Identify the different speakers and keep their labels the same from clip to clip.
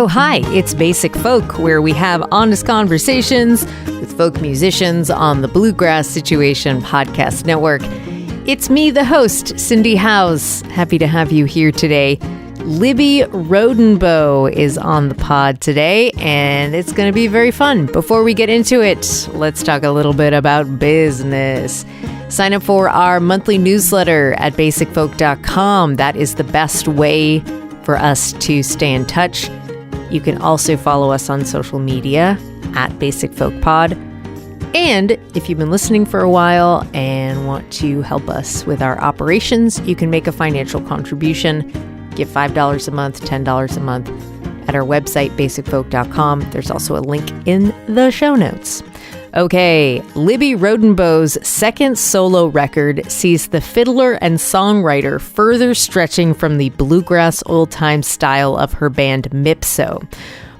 Speaker 1: So hi, it's Basic Folk, where we have honest conversations with folk musicians on the Bluegrass Situation Podcast Network. It's me, the host, Cindy Howes. Happy to have you here today. Libby Rodenbough is on the pod today, and it's going to be very fun. Before we get into it, let's talk a little bit about business. Sign up for our monthly newsletter at basicfolk.com. That is the best way for us to stay in touch. You can also follow us on social media at Basic Folk Pod. And if you've been listening for a while and want to help us with our operations, you can make a financial contribution. Give $5 a month, $10 a month at our website, basicfolk.com. There's also a link in the show notes. Okay, Libby Rodenbough's second solo record sees the fiddler and songwriter further stretching from the bluegrass old-time style of her band Mipso.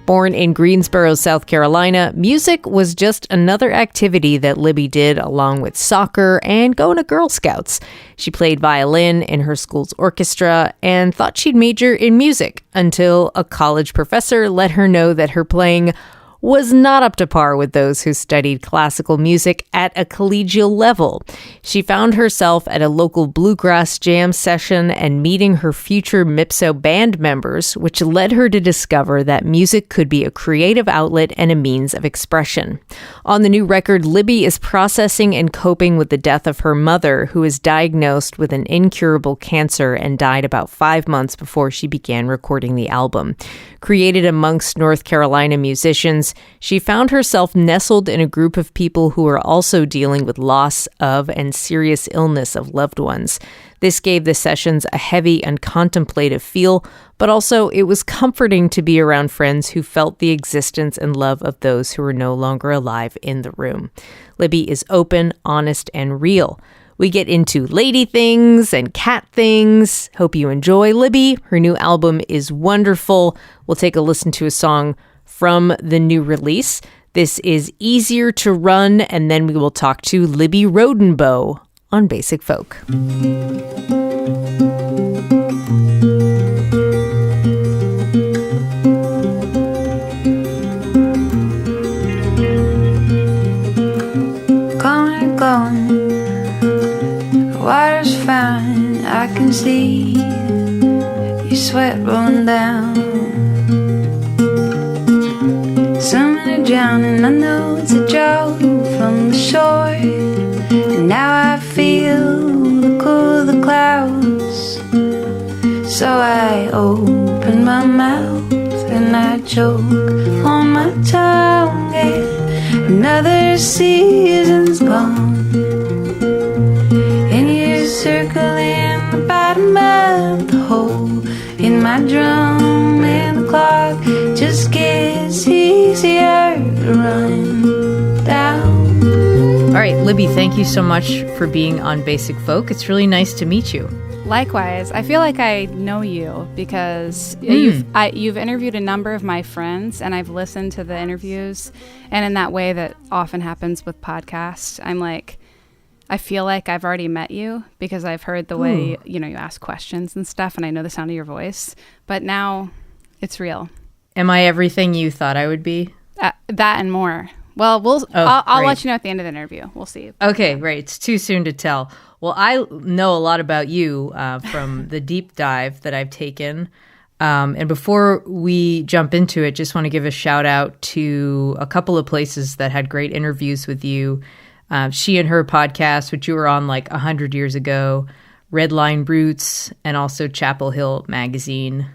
Speaker 1: Born in Greensboro, South Carolina, music was just another activity that Libby did along with soccer and going to Girl Scouts. She played violin in her school's orchestra and thought she'd major in music until a college professor let her know that her playing was not up to par with those who studied classical music at a collegial level. She found herself at a local bluegrass jam session and meeting her future Mipso band members, which led her to discover that music could be a creative outlet and a means of expression. On the new record, Libby is processing and coping with the death of her mother, who was diagnosed with an incurable cancer and died about 5 months before she began recording the album. Created amongst North Carolina musicians, she found herself nestled in a group of people who were also dealing with loss of and serious illness of loved ones. This gave the sessions a heavy and contemplative feel, but also it was comforting to be around friends who felt the existence and love of those who were no longer alive in the room. Libby is open, honest, and real. We get into lady things and cat things. Hope you enjoy Libby. Her new album is wonderful. We'll take a listen to a song from the new release. This is Easier to Run, and then we will talk to Libby Rodenbough on Basic Folk.
Speaker 2: Going, water's fine, I can see your sweat rolling down. Someone drowning, I know it's a joke from the shore. And now I feel the cool of the clouds. So I open my mouth and I choke on my tongue. And another season's gone. And you're circling the bottom of the hole in my drum, and the clock just gets easier to run down.
Speaker 1: All right, Libby, thank you so much for being on Basic Folk. It's really nice to meet you.
Speaker 3: Likewise. I feel like I know you because you've interviewed a number of my friends, and I've listened to the interviews. And in that way that often happens with podcasts, I feel like I've already met you because I've heard the way, you ask questions and stuff, and I know the sound of your voice. But now it's real.
Speaker 1: Am I everything you thought I would be?
Speaker 3: That and more. Well, I'll let you know at the end of the interview. We'll see.
Speaker 1: Okay, right. It's too soon to tell. Well, I know a lot about you from the deep dive that I've taken. And before we jump into it, just want to give a shout out to a couple of places that had great interviews with you. She and Her podcast, which you were on 100 years ago, Red Line Roots, and also Chapel Hill Magazine.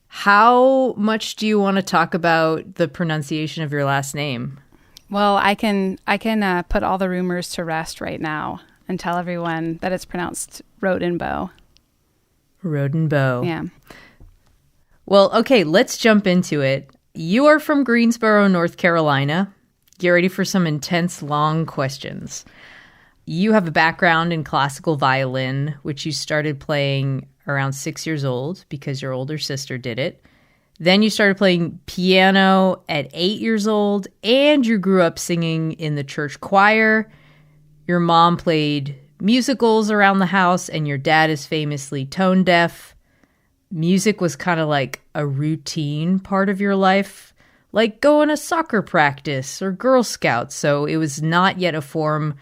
Speaker 1: How much do you want to talk about the pronunciation of your last name?
Speaker 3: Well, I can put all the rumors to rest right now and tell everyone that it's pronounced Rodenbough.
Speaker 1: Rodenbough.
Speaker 3: Yeah.
Speaker 1: Well, okay, let's jump into it. You are from Greensboro, North Carolina. Get ready for some intense, long questions. You have a background in classical violin, which you started playing around 6 years old because your older sister did it. Then you started playing piano at 8 years old, and you grew up singing in the church choir. Your mom played musicals around the house, and your dad is famously tone deaf. music was kind of like a routine part of your life, like going to soccer practice or Girl Scouts. So it was not yet a form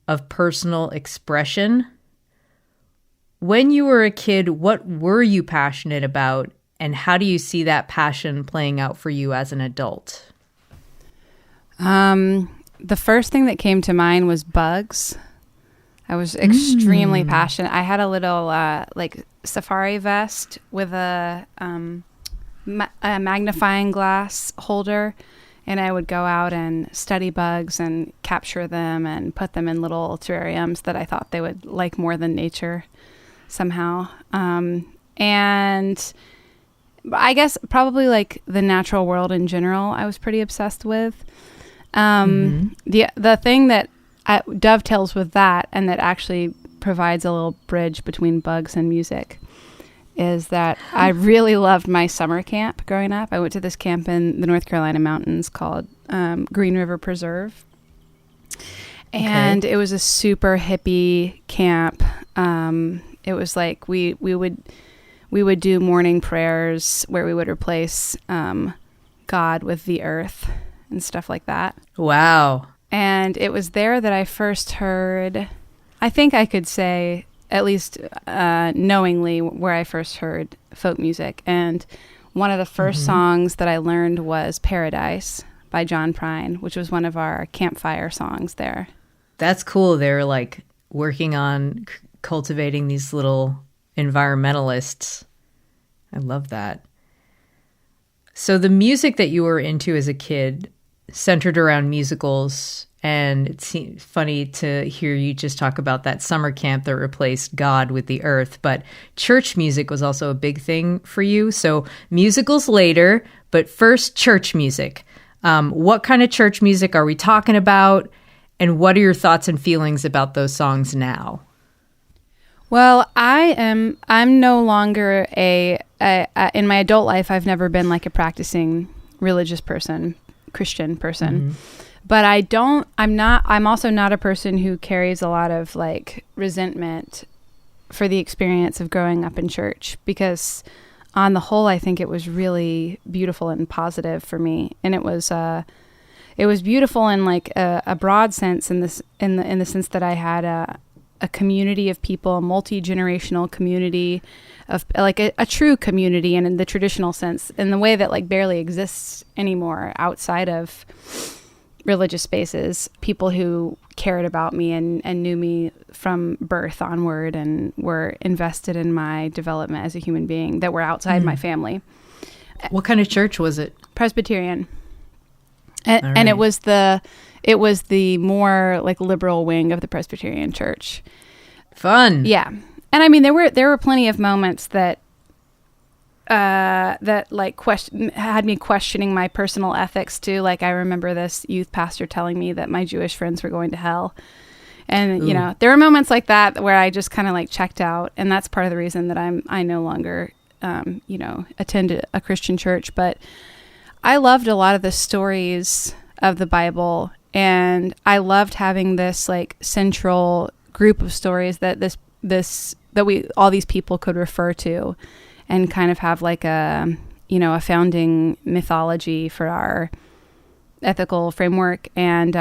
Speaker 1: of personal expression. When you were a kid, what were you passionate about, and how do you see that passion playing out for you as an adult?
Speaker 3: The first thing that came to mind was bugs. I was extremely passionate. I had a little like safari vest with a magnifying glass holder, and I would go out and study bugs and capture them and put them in little terrariums that I thought they would like more than nature somehow. And I guess probably like the natural world in general, I was pretty obsessed with. The thing that dovetails with that, and that actually provides a little bridge between bugs and music, is that I really loved my summer camp growing up. I went to this camp in the North Carolina mountains called Green River Preserve. And it was a super hippie camp. It was like we would do morning prayers where we would replace God with the earth and stuff like that.
Speaker 1: Wow.
Speaker 3: And it was there that I first heard, I think I could say, at least knowingly, where I first heard folk music. And one of the first songs that I learned was Paradise by John Prine, which was one of our campfire songs there.
Speaker 1: That's cool. They're like working on cultivating these little environmentalists. I love that. So the music that you were into as a kid centered around musicals, and it seems funny to hear you just talk about that summer camp that replaced God with the earth, but church music was also a big thing for you. So musicals later, but first church music. What kind of church music are we talking about, and what are your thoughts and feelings about those songs now?
Speaker 3: Well, I'm no longer in my adult life, I've never been like a practicing religious person, Christian person. But I'm also not a person who carries a lot of like resentment for the experience of growing up in church, because on the whole, I think it was really beautiful and positive for me. And it was beautiful in like a broad sense, in the sense that I had a community of people, a multi-generational community of like a true community, and in the traditional sense, in the way that like barely exists anymore outside of religious spaces, people who cared about me and knew me from birth onward and were invested in my development as a human being, that were outside my family.
Speaker 1: What kind of church was it?
Speaker 3: Presbyterian. And it was the more like liberal wing of the Presbyterian church.
Speaker 1: Fun.
Speaker 3: Yeah. And I mean, there were plenty of moments that like had me questioning my personal ethics too. Like I remember this youth pastor telling me that my Jewish friends were going to hell. And, you know, there were moments like that where I just kind of like checked out. And that's part of the reason that I no longer, attend a Christian church. But I loved a lot of the stories of the Bible, and I loved having this like central group of stories that all these people could refer to, and kind of have like a founding mythology for our ethical framework. And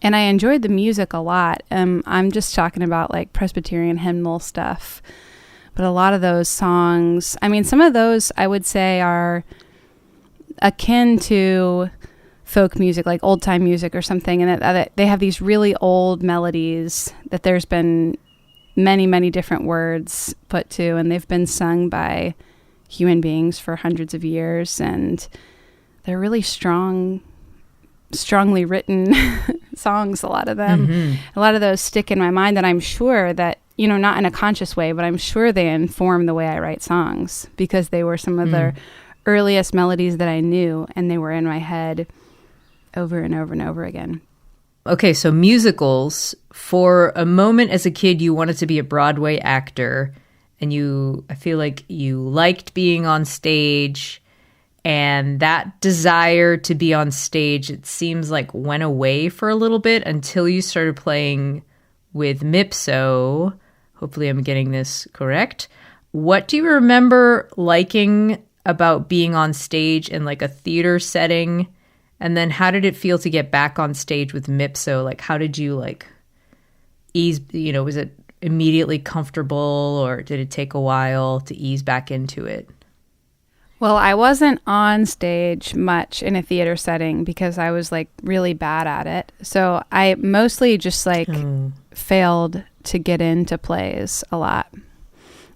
Speaker 3: I enjoyed the music a lot. I'm just talking about like Presbyterian hymnal stuff, but a lot of those songs, I mean, some of those I would say are akin to folk music, like old time music or something, and that they have these really old melodies that there's been many, many different words put to, and they've been sung by human beings for hundreds of years, and they're really strongly written songs, a lot of them. A lot of those stick in my mind, and I'm sure that, not in a conscious way, but I'm sure they inform the way I write songs, because they were some of the earliest melodies that I knew, and they were in my head over and over and over again.
Speaker 1: Okay, so musicals. For a moment as a kid, you wanted to be a Broadway actor, and I feel like you liked being on stage, and that desire to be on stage, it seems like went away for a little bit until you started playing with Mipso. Hopefully I'm getting this correct. What do you remember liking about being on stage in like a theater setting? And then how did it feel to get back on stage with Mipso? Like, how did you like ease, was it immediately comfortable or did it take a while to ease back into it?
Speaker 3: Well, I wasn't on stage much in a theater setting because I was like really bad at it. So I mostly just like failed to get into plays a lot.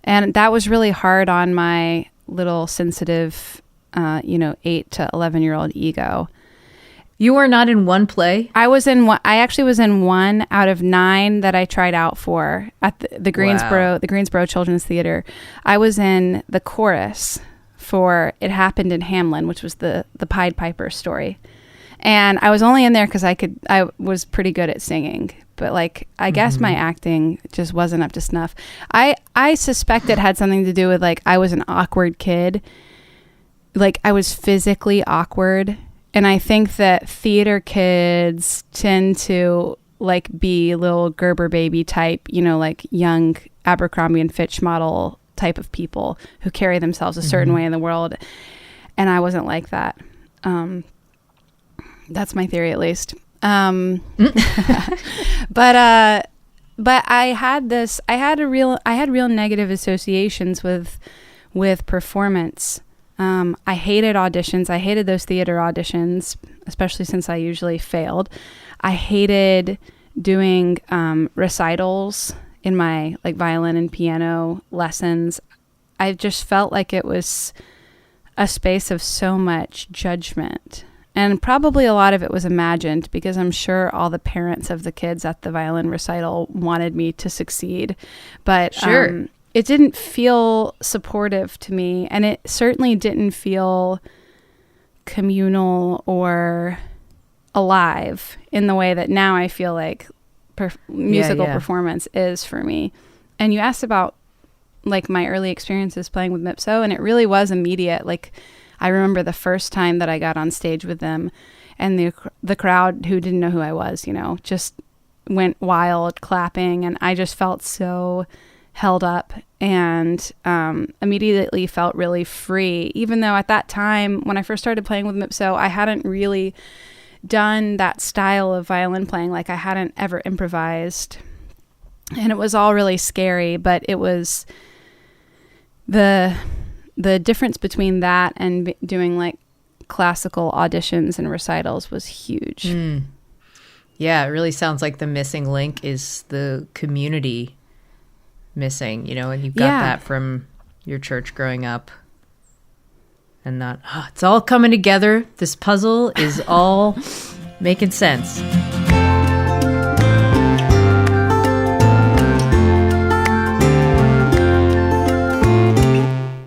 Speaker 3: And that was really hard on my little sensitive, 8 to 11-year-old ego.
Speaker 1: You were not in one play?
Speaker 3: I actually was in 1 out of 9 that I tried out for at the Greensboro Children's Theater. I was in the chorus for It Happened in Hamlin, which was the Pied Piper story. And I was only in there because I was pretty good at singing. But like, I guess my acting just wasn't up to snuff. I suspect it had something to do with like, I was an awkward kid. Like I was physically awkward. And I think that theater kids tend to like be little Gerber baby type, like young Abercrombie and Fitch model type of people who carry themselves a certain way in the world. And I wasn't like that. That's my theory, at least. But I had real negative associations with performance. I hated auditions. I hated those theater auditions, especially since I usually failed. I hated doing recitals in my like violin and piano lessons. I just felt like it was a space of so much judgment. And probably a lot of it was imagined because I'm sure all the parents of the kids at the violin recital wanted me to succeed. But
Speaker 1: sure.
Speaker 3: It didn't feel supportive to me. And it certainly didn't feel communal or alive in the way that now I feel like musical performance is for me. And you asked about like my early experiences playing with Mipso, and it really was immediate. Like I remember the first time that I got on stage with them, and the crowd who didn't know who I was, just went wild clapping, and I just felt so held up and immediately felt really free, even though at that time when I first started playing with Mipso, I hadn't really done that style of violin playing. Like I hadn't ever improvised, and it was all really scary. But it was the difference between that and doing like classical auditions and recitals was huge.
Speaker 1: Yeah, it really sounds like the missing link is the community missing, and you got that from your church growing up. And that, it's all coming together. This puzzle is all making sense.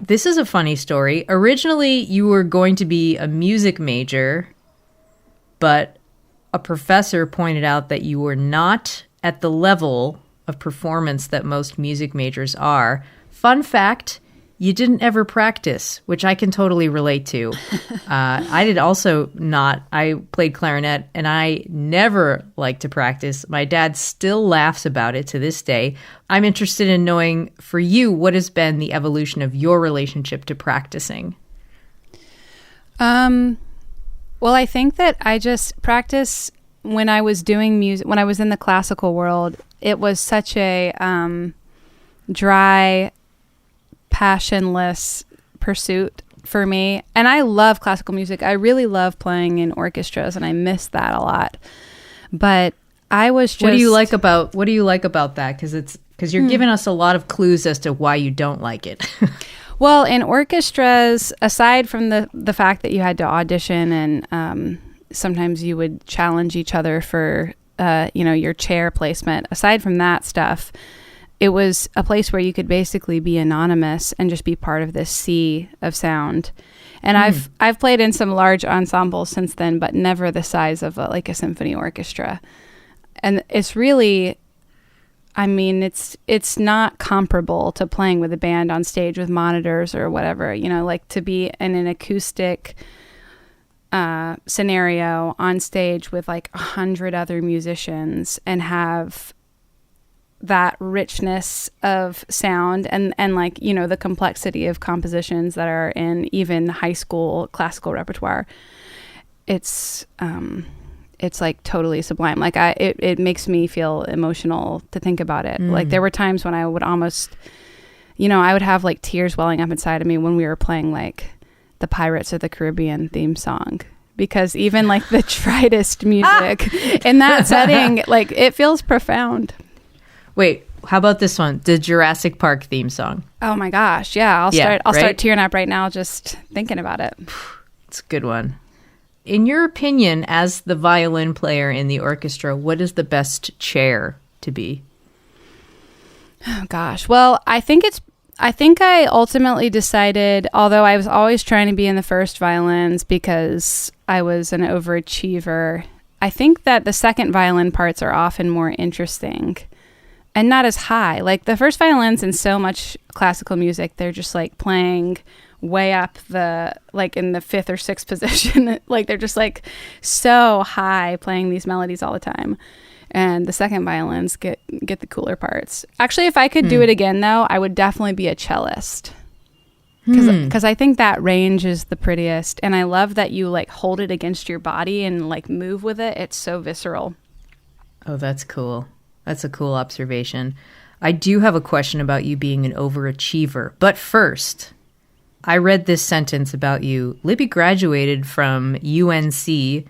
Speaker 1: This is a funny story. Originally, you were going to be a music major, but a professor pointed out that you were not at the level of performance that most music majors are. Fun fact, you didn't ever practice, which I can totally relate to. I did also not. I played clarinet, and I never liked to practice. My dad still laughs about it to this day. I'm interested in knowing, for you, what has been the evolution of your relationship to practicing?
Speaker 3: Well, I think that I just practice when I was doing music, when I was in the classical world. It was such a dry, passionless pursuit for me. And I love classical music. I really love playing in orchestras, and I miss that a lot. But I was just... What do you like about that? Because you're giving us a lot of clues as to why you don't like it. Well, in orchestras, aside from the fact that you had to audition and sometimes you would challenge each other for your chair placement, aside from that stuff, it was a place where you could basically be anonymous and just be part of this sea of sound. And I've played in some large ensembles since then, but never the size of a symphony orchestra. And it's really, it's not comparable to playing with a band on stage with monitors or whatever, to be in an acoustic scenario on stage with 100 other musicians and have that richness of sound and like, you know, the complexity of compositions that are in even high school classical repertoire. It's like totally sublime. Like it makes me feel emotional to think about it. Like there were times when I would almost, you know, I would have like tears welling up inside of me when we were playing like the Pirates of the Caribbean theme song, because even like the tritest music in that setting, like it feels profound.
Speaker 1: Wait, how about this one? The Jurassic Park theme song.
Speaker 3: Oh my gosh. Yeah. I'll start tearing up right now just thinking about it.
Speaker 1: It's a good one. In your opinion, as the violin player in the orchestra, what is the best chair to be?
Speaker 3: Oh gosh. Well, I think I ultimately decided, although I was always trying to be in the first violins because I was an overachiever, I think that the second violin parts are often more interesting and not as high. Like the first violins in so much classical music, they're just like playing way up like in the fifth or sixth position. Like they're just like so high playing these melodies all the time. And the second violins get the cooler parts. Actually, if I could do it again, though, I would definitely be a cellist. Because I think that range is the prettiest. And I love that you like hold it against your body and like move with it. It's so visceral.
Speaker 1: Oh, that's cool. That's a cool observation. I do have a question about you being an overachiever. But first, I read this sentence about you. Libby graduated from UNC,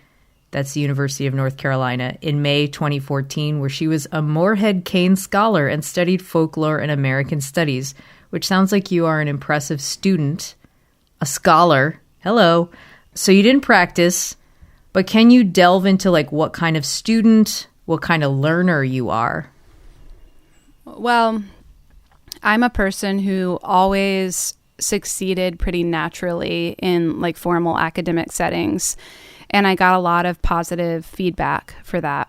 Speaker 1: that's the University of North Carolina, in May 2014, where she was a Moorhead Kane Scholar and studied folklore and American studies, which sounds like you are an impressive student, a scholar. Hello. So you didn't practice, but can you delve into like what kind of student, what kind of learner you are?
Speaker 3: Well, I'm a person who always succeeded pretty naturally in like formal academic settings. And I got a lot of positive feedback for that.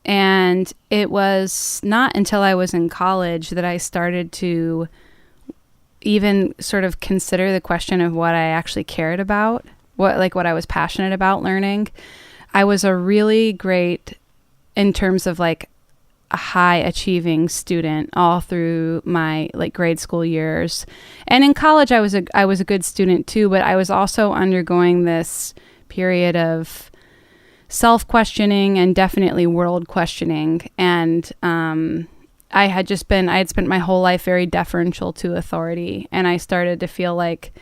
Speaker 3: And it was not until I was in college that I started to even sort of consider the question of what I actually cared about, what I was passionate about learning. I was a really great, in terms of like a high achieving student all through my like grade school years. And in college I was a good student too, but I was also undergoing this period of self-questioning and definitely world questioning. And I had spent my whole life very deferential to authority. And I started to feel like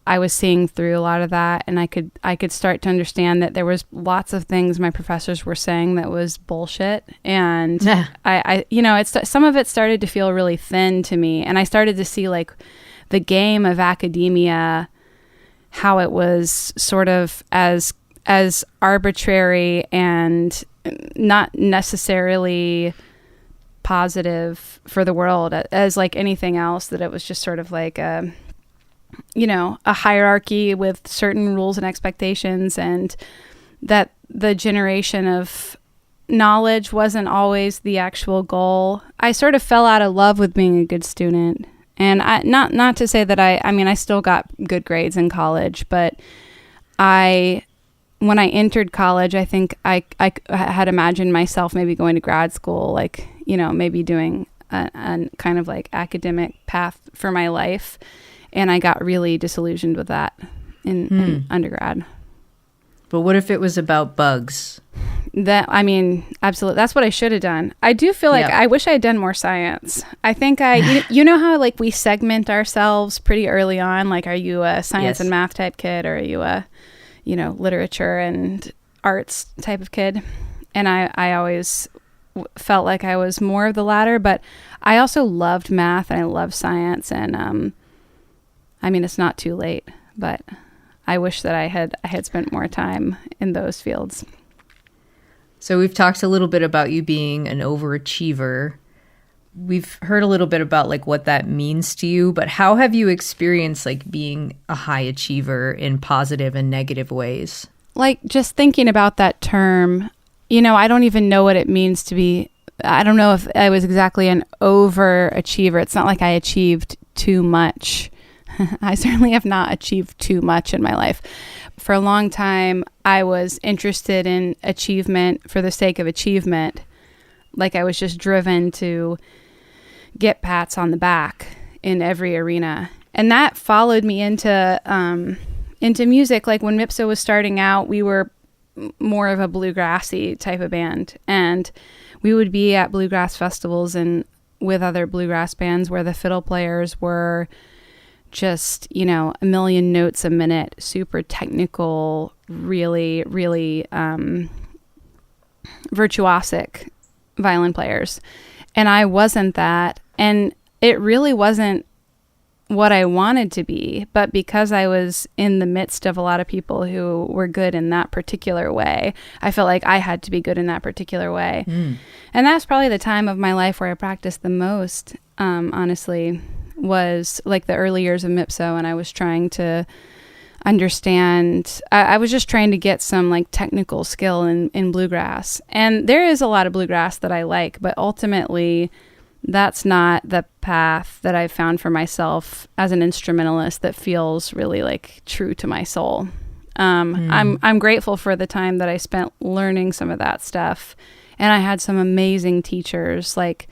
Speaker 3: I was seeing through a lot of that. And I could start to understand that there was lots of things my professors were saying that was bullshit. And some of it started to feel really thin to me. And I started to see like the game of academia, how it was sort of as arbitrary and not necessarily positive for the world as like anything else, that it was just sort of like a hierarchy with certain rules and expectations, and that the generation of knowledge wasn't always the actual goal. I sort of fell out of love with being a good student. And not to say that I still got good grades in college, but when I entered college, I think I had imagined myself maybe going to grad school, like, maybe doing a kind of like academic path for my life. And I got really disillusioned with that in undergrad.
Speaker 1: But what if it was about bugs?
Speaker 3: Absolutely. That's what I should have done. I do feel like I wish I had done more science. I think you know how like we segment ourselves pretty early on? Like, are you a science and math type kid, or are you a, literature and arts type of kid? And I always felt like I was more of the latter, but I also loved math and I love science. And it's not too late, but I wish that I had spent more time in those fields.
Speaker 1: So we've talked a little bit about you being an overachiever. We've heard a little bit about like what that means to you, but how have you experienced like being a high achiever in positive and negative ways?
Speaker 3: Like just thinking about that term, I don't even know what it means to be. I don't know if I was exactly an overachiever. It's not like I achieved too much. I certainly have not achieved too much in my life. For a long time, I was interested in achievement for the sake of achievement. like I was just driven to get pats on the back in every arena. And that followed me into music. Like when Mipso was starting out, we were more of a bluegrassy type of band, and we would be at bluegrass festivals and with other bluegrass bands where the fiddle players were just, you know, a million notes a minute, super technical, really, really virtuosic violin players. And I wasn't that. And it really wasn't what I wanted to be, but because I was in the midst of a lot of people who were good in that particular way, I felt like I had to be good in that particular way. And that's probably the time of my life where I practiced the most, honestly, was like the early years of Mipso, and I was trying to understand, I was just trying to get some like technical skill in bluegrass. And there is a lot of bluegrass that I like, but ultimately that's not the path that I've found for myself as an instrumentalist that feels really like true to my soul. I'm grateful for the time that I spent learning some of that stuff. And I had some amazing teachers, like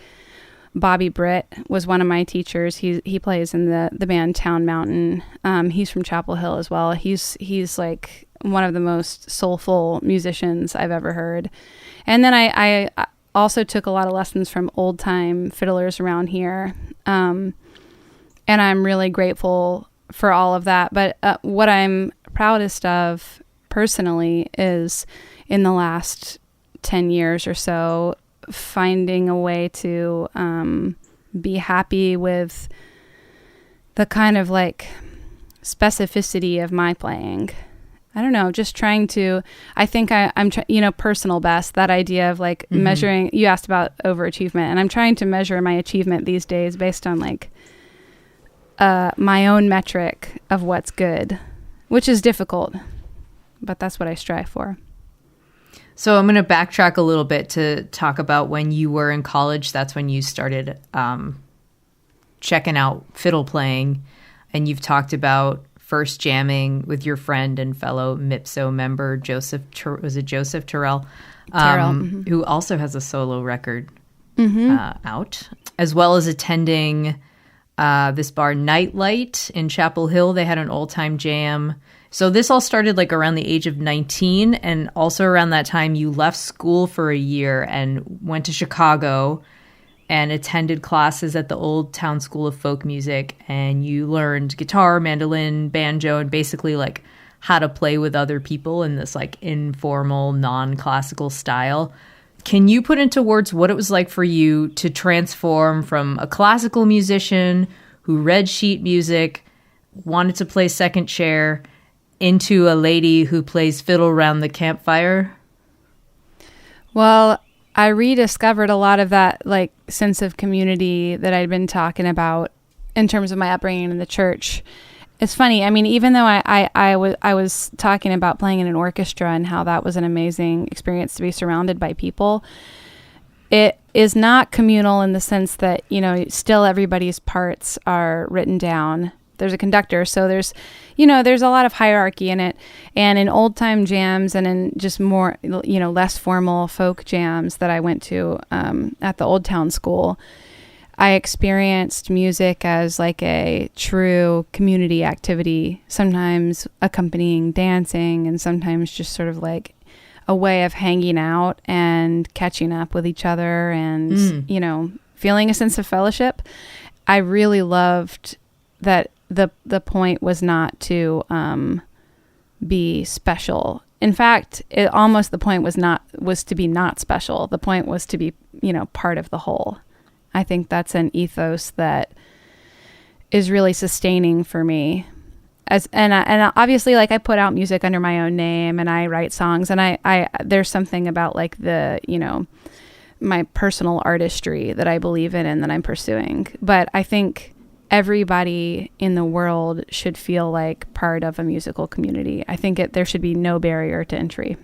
Speaker 3: Bobby Britt was one of my teachers. He plays in the band Town Mountain. He's from Chapel Hill as well. He's like one of the most soulful musicians I've ever heard. And then I also took a lot of lessons from old time fiddlers around here. And I'm really grateful for all of that. But what I'm proudest of personally is in the last 10 years or so, finding a way to be happy with the kind of like specificity of my playing. I don't know, just trying to, I think I'm personal best, that idea of like measuring, you asked about overachievement, and I'm trying to measure my achievement these days based on like my own metric of what's good, which is difficult, but that's what I strive for.
Speaker 1: So I'm going to backtrack a little bit to talk about when you were in college. That's when you started checking out fiddle playing, and you've talked about first jamming with your friend and fellow Mipso member, Joseph Terrell, who also has a solo record out, as well as attending this bar Nightlight in Chapel Hill. They had an old-time jam. So this all started like around the age of 19, and also around that time you left school for a year and went to Chicago and attended classes at the Old Town School of Folk Music, and you learned guitar, mandolin, banjo, and basically like how to play with other people in this like informal, non-classical style. Can you put into words what it was like for you to transform from a classical musician who read sheet music, wanted to play second chair, into a lady who plays fiddle around the campfire?
Speaker 3: Well, I rediscovered a lot of that like sense of community that I'd been talking about in terms of my upbringing in the church. It's funny. I mean, even though I was talking about playing in an orchestra and how that was an amazing experience to be surrounded by people, it is not communal in the sense that, you know, still everybody's parts are written down. There's a conductor, so there's a lot of hierarchy in it. And in old time jams and in just more, less formal folk jams that I went to at the Old Town School, I experienced music as like a true community activity, sometimes accompanying dancing and sometimes just sort of like a way of hanging out and catching up with each other and, feeling a sense of fellowship. I really loved that the point was not to be special. In fact, the point was to be not special. The point was to be, part of the whole. I think that's an ethos that is really sustaining for me. And obviously, like, I put out music under my own name and I write songs, and I there's something about like the, my personal artistry that I believe in and that I'm pursuing. But I think everybody in the world should feel like part of a musical community. I think there should be no barrier to entry.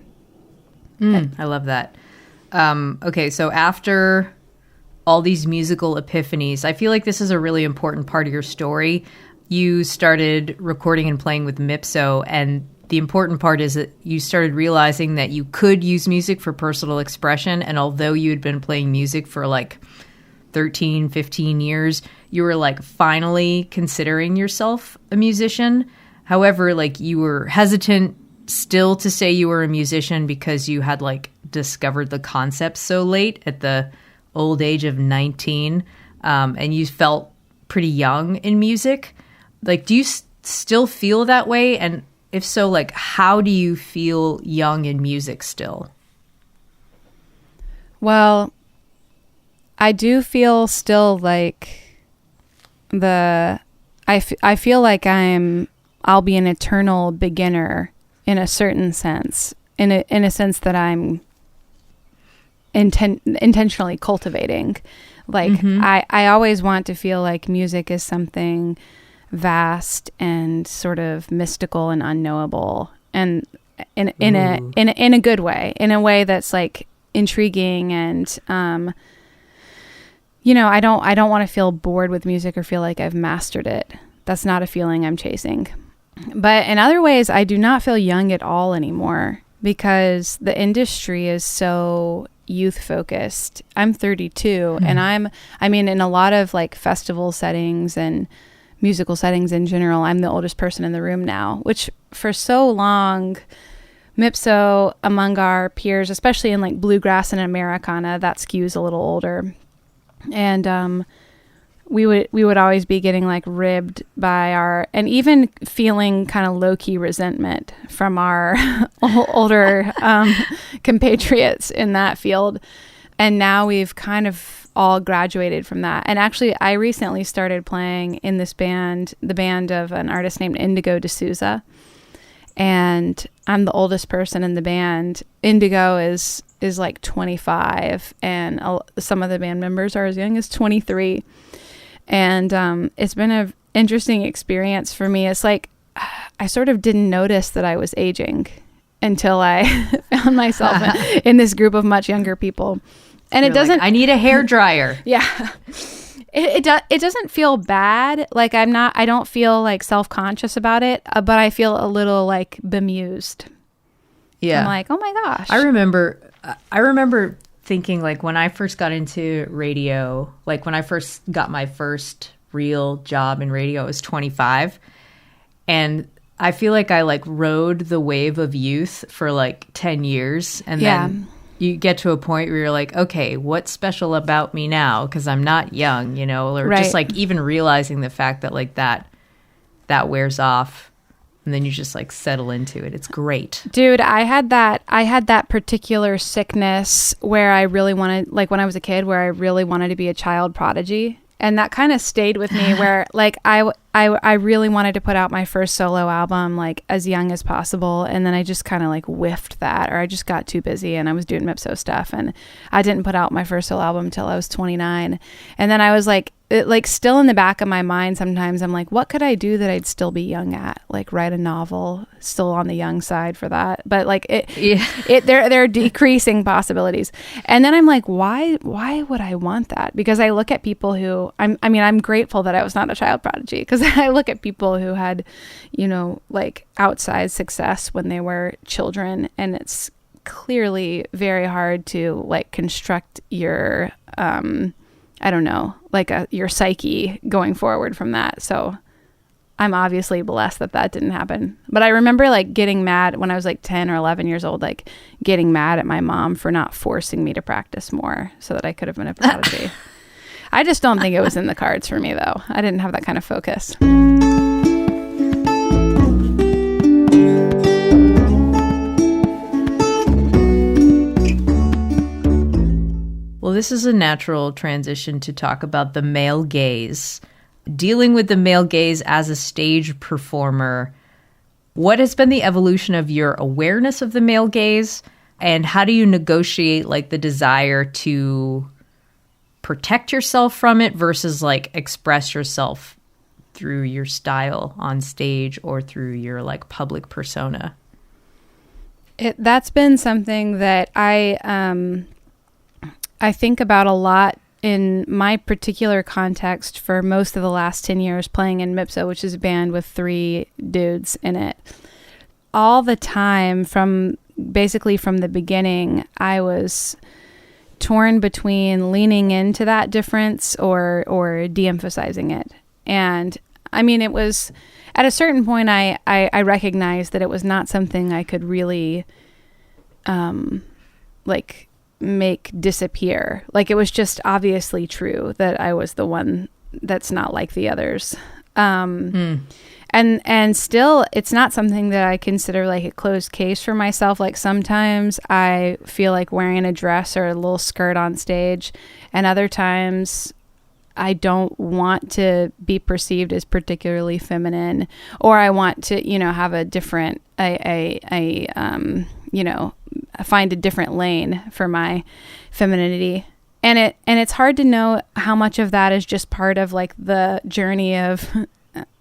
Speaker 1: I love that. Okay, so after all these musical epiphanies, I feel like this is a really important part of your story. You started recording and playing with Mipso, and the important part is that you started realizing that you could use music for personal expression. And although you had been playing music for like 13, 15 years, you were like finally considering yourself a musician. However, like you were hesitant still to say you were a musician because you had like discovered the concept so late at the old age of 19. And you felt pretty young in music. Like, do you still feel that way? And if so, like, how do you feel young in music still?
Speaker 3: Well, I do feel still like I feel like I'll be an eternal beginner in a certain sense, in a sense that I'm intentionally cultivating. Like, I always want to feel like music is something vast and sort of mystical and unknowable, and in a good way, in a way that's like intriguing, and I don't want to feel bored with music or feel like I've mastered it. That's not a feeling I'm chasing. But in other ways, I do not feel young at all anymore because the industry is so youth focused. I'm 32 and in a lot of like festival settings and musical settings in general, I'm the oldest person in the room now, which for so long, Mipso among our peers, especially in like bluegrass and Americana, that skews a little older. And we would always be getting like ribbed by and even feeling kind of low-key resentment from our older compatriots in that field. And now we've kind of all graduated from that. And actually, I recently started playing in this band, the band of an artist named Indigo D'Souza. And I'm the oldest person in the band. Indigo is like 25, and some of the band members are as young as 23. And it's been an interesting experience for me. It's like I sort of didn't notice that I was aging until I found myself in this group of much younger people. And
Speaker 1: You're
Speaker 3: it doesn't...
Speaker 1: Like, I need a hairdryer.
Speaker 3: Yeah. It doesn't feel bad. Like I don't feel like self-conscious about it, but I feel a little like bemused.
Speaker 1: Yeah.
Speaker 3: I'm like, oh my gosh.
Speaker 1: I remember thinking like when I first got into radio, like when I first got my first real job in radio, I was 25. And I feel like I like rode the wave of youth for like 10 years. And then you get to a point where you're like, okay, what's special about me now? Because I'm not young, or
Speaker 3: Right.
Speaker 1: just like even realizing the fact that like that wears off. And then you just like settle into it. It's great.
Speaker 3: Dude, I had that particular sickness where I really wanted, like when I was a kid, where I really wanted to be a child prodigy. And that kind of stayed with me where like I really wanted to put out my first solo album like as young as possible. And then I just kind of like whiffed that, or I just got too busy and I was doing Mipso stuff. And I didn't put out my first solo album until I was 29. And then I was like, still in the back of my mind, sometimes I'm like, what could I do that I'd still be young at? Like write a novel, still on the young side for that. But like there are decreasing possibilities. And then I'm like, why would I want that? Because I look at people who I'm grateful that I was not a child prodigy, because I look at people who had, like outsized success when they were children, and it's clearly very hard to like construct your, I don't know, like your psyche going forward from that. So I'm obviously blessed that didn't happen. But I remember like getting mad when I was like 10 or 11 years old, like getting mad at my mom for not forcing me to practice more so that I could have been a prodigy. I just don't think it was in the cards for me, though. I didn't have that kind of focus.
Speaker 1: Well, this is a natural transition to talk about the male gaze. Dealing with the male gaze as a stage performer, what has been the evolution of your awareness of the male gaze, and how do you negotiate like the desire to protect yourself from it versus like express yourself through your style on stage or through your like public persona?
Speaker 3: That's been something that I think about a lot in my particular context for most of the last 10 years playing in Mipso, which is a band with 3 dudes in it. all the time from the beginning, I was torn between leaning into that difference or de-emphasizing it. And I mean, it was at a certain point I recognized that it was not something I could really like make disappear. Like, it was just obviously true that I was the one that's not like the others. And still, it's not something that I consider like a closed case for myself. Like, sometimes I feel like wearing a dress or a little skirt on stage, and other times I don't want to be perceived as particularly feminine, or I want to, you know, have a different, you know, find a different lane for my femininity. And it's hard to know how much of that is just part of like the journey of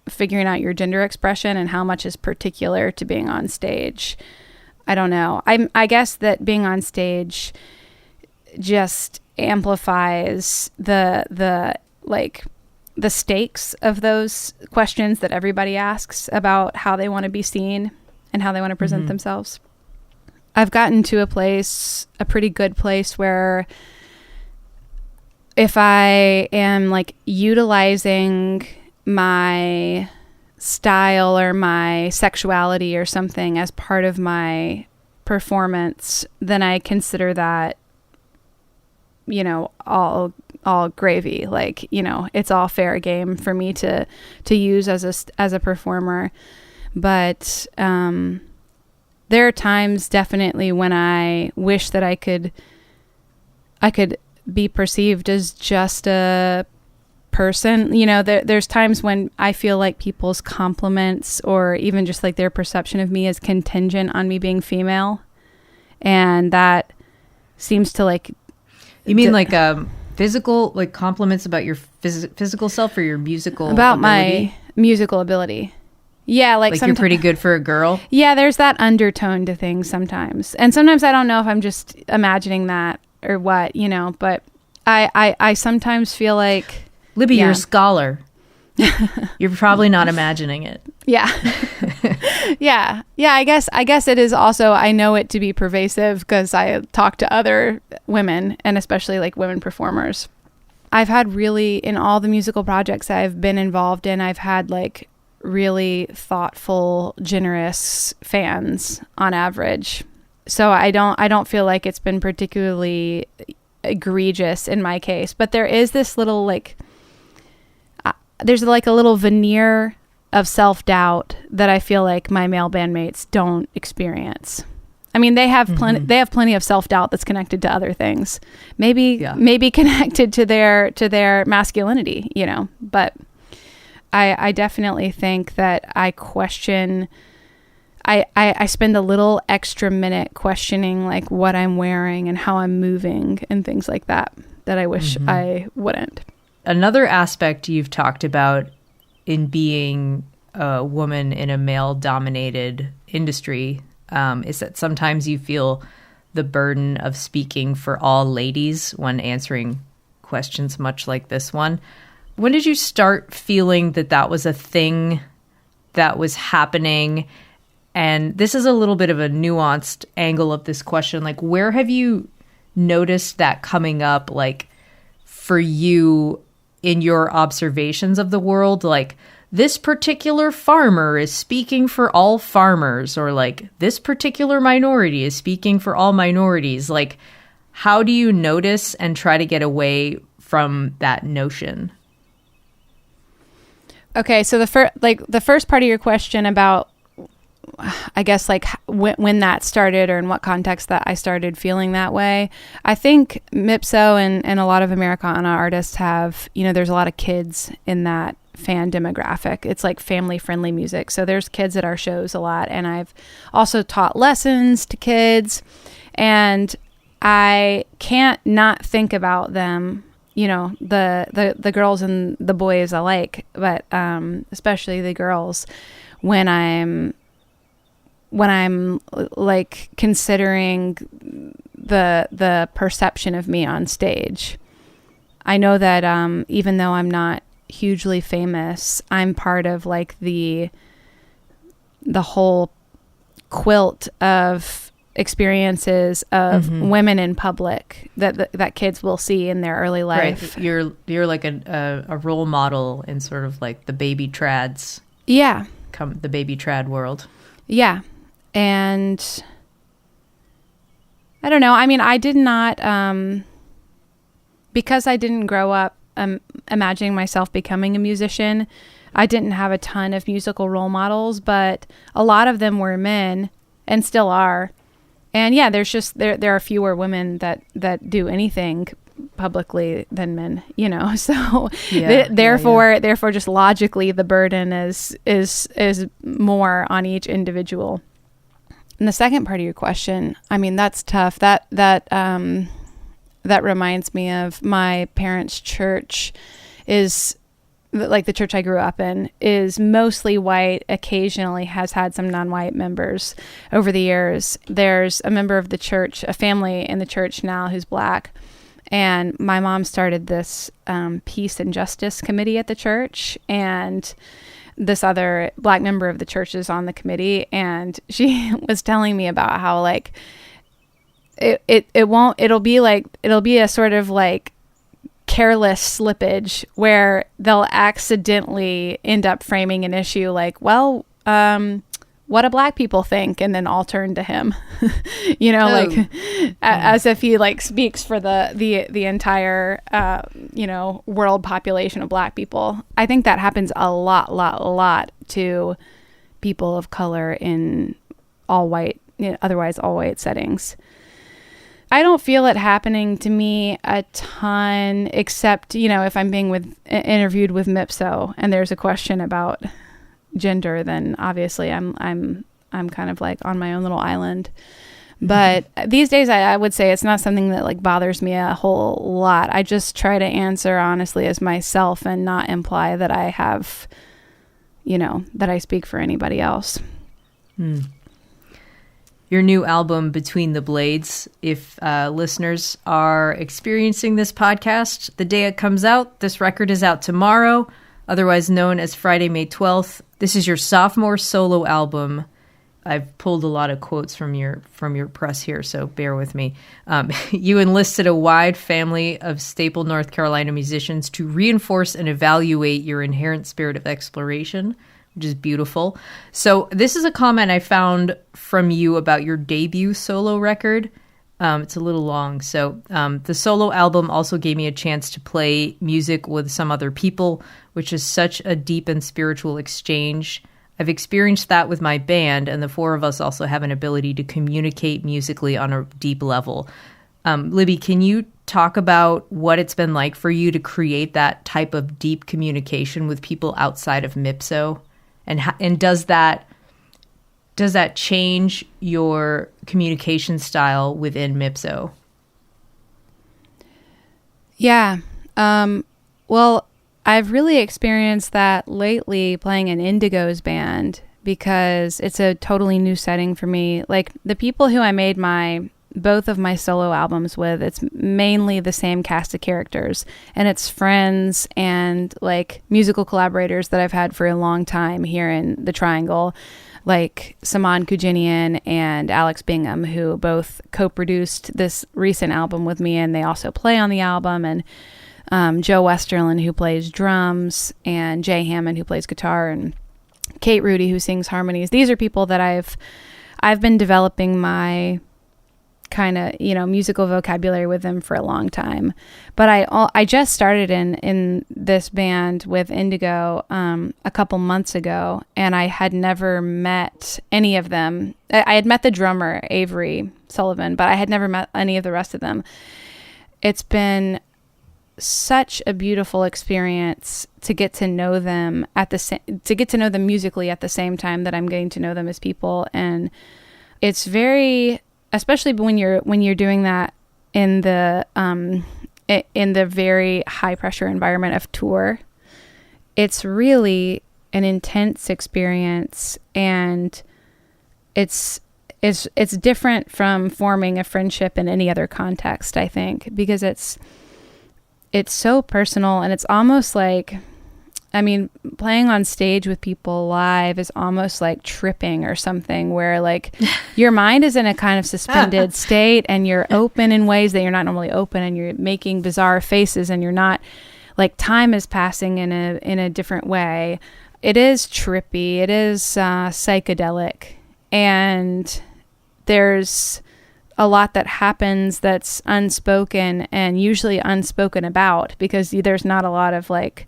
Speaker 3: figuring out your gender expression and how much is particular to being on stage. I don't know. I guess that being on stage just amplifies the stakes of those questions that everybody asks about how they want to be seen and how they want to present themselves. I've gotten to a pretty good place where if I am like utilizing my style or my sexuality or something as part of my performance, then I consider that, you know, all gravy. Like, you know, it's all fair game for me to use as a performer. But there are times definitely when I wish that I could be perceived as just a person. You know, there's times when I feel like people's compliments or even just like their perception of me is contingent on me being female, and that seems to like. You
Speaker 1: mean like physical, like compliments about your physical self or your musical
Speaker 3: about
Speaker 1: ability?
Speaker 3: My musical ability? Yeah, like
Speaker 1: you're pretty good for a girl.
Speaker 3: Yeah, there's that undertone to things sometimes, and sometimes I don't know if I'm just imagining that or what, you know. But I sometimes feel like,
Speaker 1: Libby, you're a scholar. You're probably not imagining it.
Speaker 3: Yeah. Yeah. I guess it is also, I know it to be pervasive because I talk to other women, and especially like women performers. I've had really, in all the musical projects I've been involved in, I've had like really thoughtful, generous fans on average. So I don't feel like it's been particularly egregious in my case, but there is this little like, there's like a little veneer of self-doubt that I feel like my male bandmates don't experience. I mean, they have plenty of self-doubt that's connected to other things, maybe connected to their masculinity, you know, but I definitely think that I question, I spend a little extra minute questioning like what I'm wearing and how I'm moving and things like that I wish I wouldn't.
Speaker 1: Another aspect you've talked about in being a woman in a male-dominated industry is that sometimes you feel the burden of speaking for all ladies when answering questions much like this one. When did you start feeling that that was a thing that was happening? And this is a little bit of a nuanced angle of this question. Like, where have you noticed that coming up, like, for you in your observations of the world? Like, this particular farmer is speaking for all farmers, or like, this particular minority is speaking for all minorities. Like, how do you notice and try to get away from that notion? Okay, so the first part of your question about, I guess, like when that started or in what context that I started feeling that way. I think Mipso and a lot of Americana artists have, you know, there's a lot of kids in that fan demographic. It's like family friendly music. So there's kids at our shows a lot. And I've also taught lessons to kids, and I can't not think about them, you know, the girls and the boys alike, but especially the girls when I'm like considering the perception of me on stage. I know that even though I'm not hugely famous, I'm part of like the whole
Speaker 3: quilt of experiences of women in public that kids will see in their early life.
Speaker 1: Right. You're like a role model in sort of like the baby trads.
Speaker 3: Yeah.
Speaker 1: The baby trad world.
Speaker 3: Yeah. And I don't know. I mean, I did not, because I didn't grow up imagining myself becoming a musician, I didn't have a ton of musical role models, but a lot of them were men and still are. And yeah, there are fewer women that do anything publicly than men, so therefore just logically the burden is more on each individual. And the second part of your question, I mean, that's tough. That reminds me of my parents' church is like the church I grew up in is mostly white, occasionally has had some non-white members over the years. There's a member of the church, a family in the church now who's Black. And my mom started this peace and justice committee at the church. And this other Black member of the church is on the committee. And she was telling me about how like, it'll be a sort of like careless slippage where they'll accidentally end up framing an issue like, well, what do Black people think? And then all turn to him, as if he like speaks for the entire, world population of Black people. I think that happens a lot to people of color in all white, otherwise all white settings. I don't feel it happening to me a ton, except, if I'm being interviewed with MIPSO and there's a question about gender, then obviously I'm kind of like on my own little island. But these days I would say it's not something that like bothers me a whole lot. I just try to answer honestly as myself and not imply that I have, that I speak for anybody else.
Speaker 1: Your new album, Between the Blades, if listeners are experiencing this podcast the day it comes out, this record is out tomorrow, otherwise known as Friday, May 12th. This is your sophomore solo album. I've pulled a lot of quotes from your press here, so bear with me. You enlisted a wide family of staple North Carolina musicians to reinforce and evaluate your inherent spirit of exploration, which is beautiful. So this is a comment I found from you about your debut solo record. It's a little long. So the solo album also gave me a chance to play music with some other people, which is such a deep and spiritual exchange. I've experienced that with my band, and the four of us also have an ability to communicate musically on a deep level. Libby, can you talk about what it's been like for you to create that type of deep communication with people outside of MIPSO? And does that change your communication style within MIPSO?
Speaker 3: Yeah. Well, I've really experienced that lately playing in Indigo's band because it's a totally new setting for me. Like the people who I made both of my solo albums with, it's mainly the same cast of characters, and it's friends and like musical collaborators that I've had for a long time here in the Triangle, like Saman Kujinian and Alex Bingham, who both co-produced this recent album with me, and they also play on the album, and Joe Westerlin, who plays drums, and Jay Hammond, who plays guitar, and Kate Rudy, who sings harmonies. These are people that I've been developing my kind of, musical vocabulary with them for a long time. But I just started in this band with Indigo a couple months ago, and I had never met any of them. I had met the drummer, Avery Sullivan, but I had never met any of the rest of them. It's been such a beautiful experience to get to know them musically at the same time that I'm getting to know them as people. And it's very, especially when you're doing that in the very high pressure environment of tour, it's really an intense experience, and it's different from forming a friendship in any other context, I think, because it's so personal, and it's almost like I mean, playing on stage with people live is almost like tripping or something, where like your mind is in a kind of suspended state and you're open in ways that you're not normally open, and you're making bizarre faces, and you're not, like, time is passing in a different way. It is trippy. It is psychedelic. And there's a lot that happens that's unspoken, and usually unspoken about, because there's not a lot of like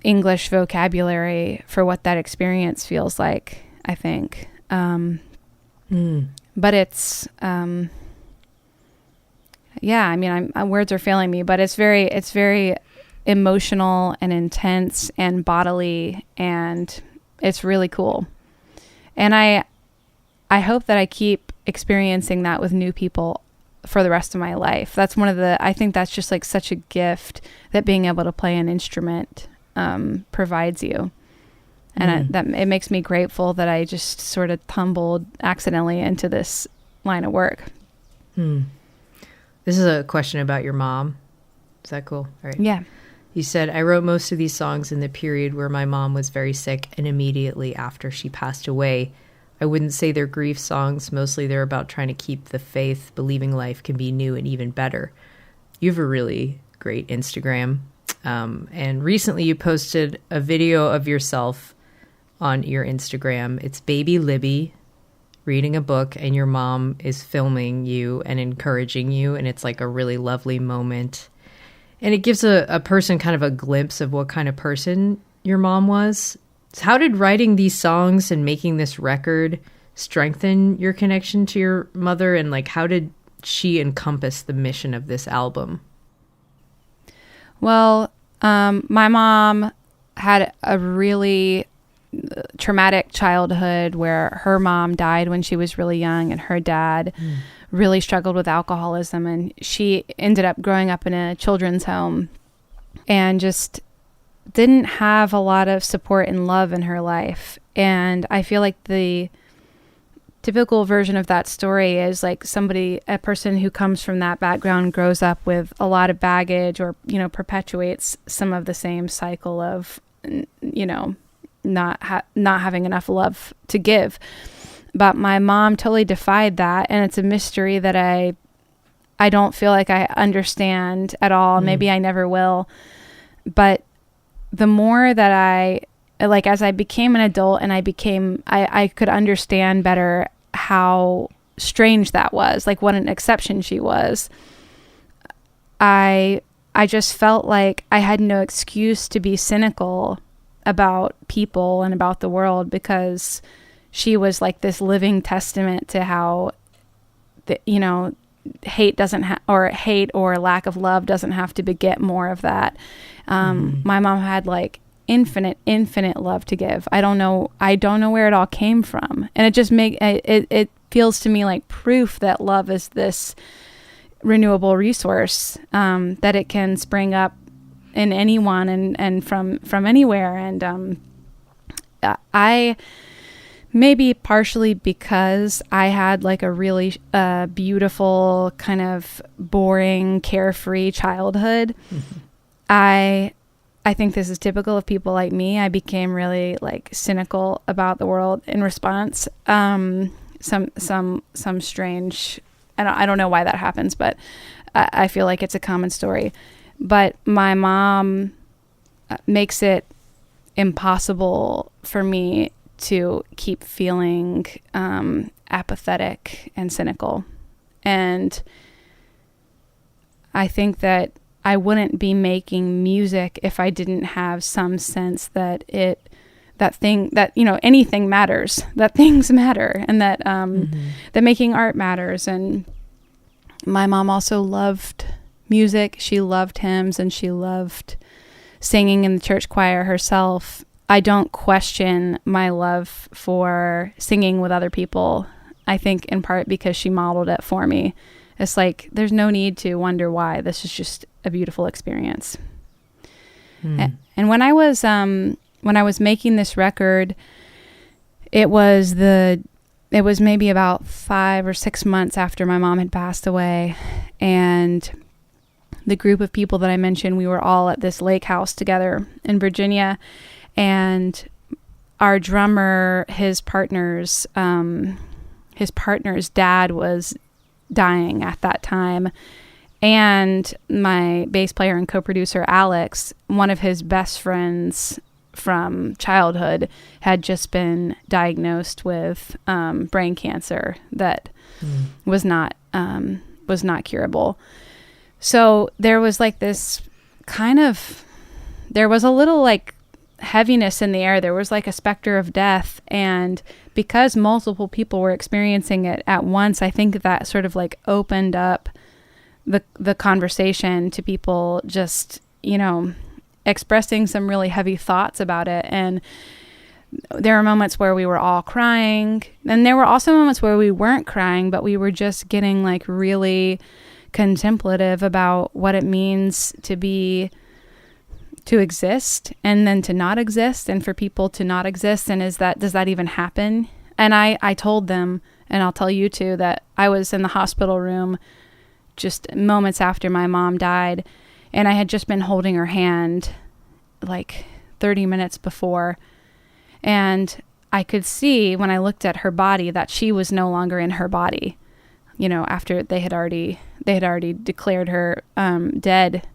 Speaker 3: English vocabulary for what that experience feels like, I think. But it's, yeah, I mean, words are failing me, but it's very emotional and intense and bodily, and it's really cool. And I hope that I keep experiencing that with new people for the rest of my life. That's I think that's just like such a gift that being able to play an instrument provides you. And it makes me grateful that I just sort of tumbled accidentally into this line of work.
Speaker 1: This is a question about your mom. Is that cool? All right.
Speaker 3: Yeah.
Speaker 1: You said, I wrote most of these songs in the period where my mom was very sick and immediately after she passed away. I wouldn't say they're grief songs. Mostly they're about trying to keep the faith, believing life can be new and even better. You have a really great Instagram. And recently you posted a video of yourself on your Instagram. It's baby Libby reading a book, and your mom is filming you and encouraging you. And it's like a really lovely moment. And it gives a person kind of a glimpse of what kind of person your mom was. So how did writing these songs and making this record strengthen your connection to your mother? And like, how did she encompass the mission of this album?
Speaker 3: Well, my mom had a really traumatic childhood where her mom died when she was really young, and her dad really struggled with alcoholism, and she ended up growing up in a children's home and just didn't have a lot of support and love in her life. And I feel like the typical version of that story is like a person who comes from that background grows up with a lot of baggage, or, you know, perpetuates some of the same cycle of, you know, not having enough love to give. But my mom totally defied that, and it's a mystery that I don't feel like I understand at all. Maybe I never will. But the more that as I became an adult and I could understand better how strange that was, like what an exception she was. I just felt like I had no excuse to be cynical about people and about the world, because she was like this living testament to how, you know, hate or lack of love doesn't have to beget more of that. My mom had like infinite love to give. I don't know where it all came from. And it just it feels to me like proof that love is this renewable resource, that it can spring up in anyone and from anywhere. And I maybe partially because I had like a really beautiful, kind of boring, carefree childhood. I think this is typical of people like me. I became really like cynical about the world in response. Some strange, I don't know why that happens, but I feel like it's a common story. But my mom makes it impossible for me to keep feeling apathetic and cynical. And I think that I wouldn't be making music if I didn't have some sense that anything matters, that things matter, and that that making art matters. And my mom also loved music. She loved hymns, and she loved singing in the church choir herself. I don't question my love for singing with other people. I think in part because she modeled it for me. It's like, there's no need to wonder why. This is just a beautiful experience. And when I was making this record, it was maybe about 5 or 6 months after my mom had passed away. And the group of people that I mentioned, we were all at this lake house together in Virginia, and our drummer, his partner's dad was dying at that time. And my bass player and co-producer, Alex, one of his best friends from childhood, had just been diagnosed with brain cancer that was not curable. So there was like this there was a little like heaviness in the air. There was like a specter of death. And because multiple people were experiencing it at once, I think that sort of like opened up the conversation to people just, expressing some really heavy thoughts about it. And there were moments where we were all crying, and there were also moments where we weren't crying, but we were just getting like really contemplative about what it means to exist, and then to not exist, and for people to not exist. And does that even happen? And I told them, and I'll tell you too, that I was in the hospital room just moments after my mom died, and I had just been holding her hand like 30 minutes before, and I could see when I looked at her body that she was no longer in her body, after they had already declared her dead.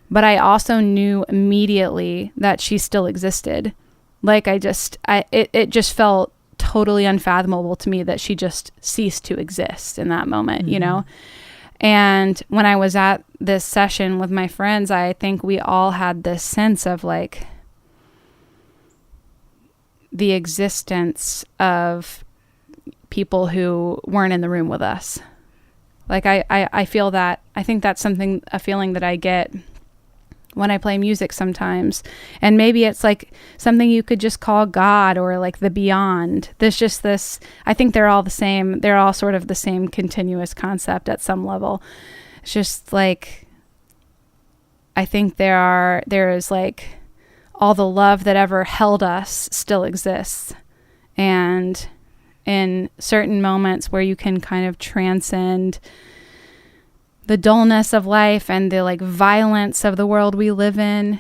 Speaker 3: But I also knew immediately that she still existed. Like it just felt totally unfathomable to me that she just ceased to exist in that moment, And when I was at this session with my friends, I think we all had this sense of like the existence of people who weren't in the room with us. Like I feel that, I think that's a feeling that I get when I play music sometimes. And maybe it's like something you could just call God, or like the beyond. There's just this, I think they're all the same. They're all sort of the same continuous concept at some level. It's just like, I think there is like all the love that ever held us still exists. And in certain moments where you can kind of transcend the dullness of life and the like violence of the world we live in,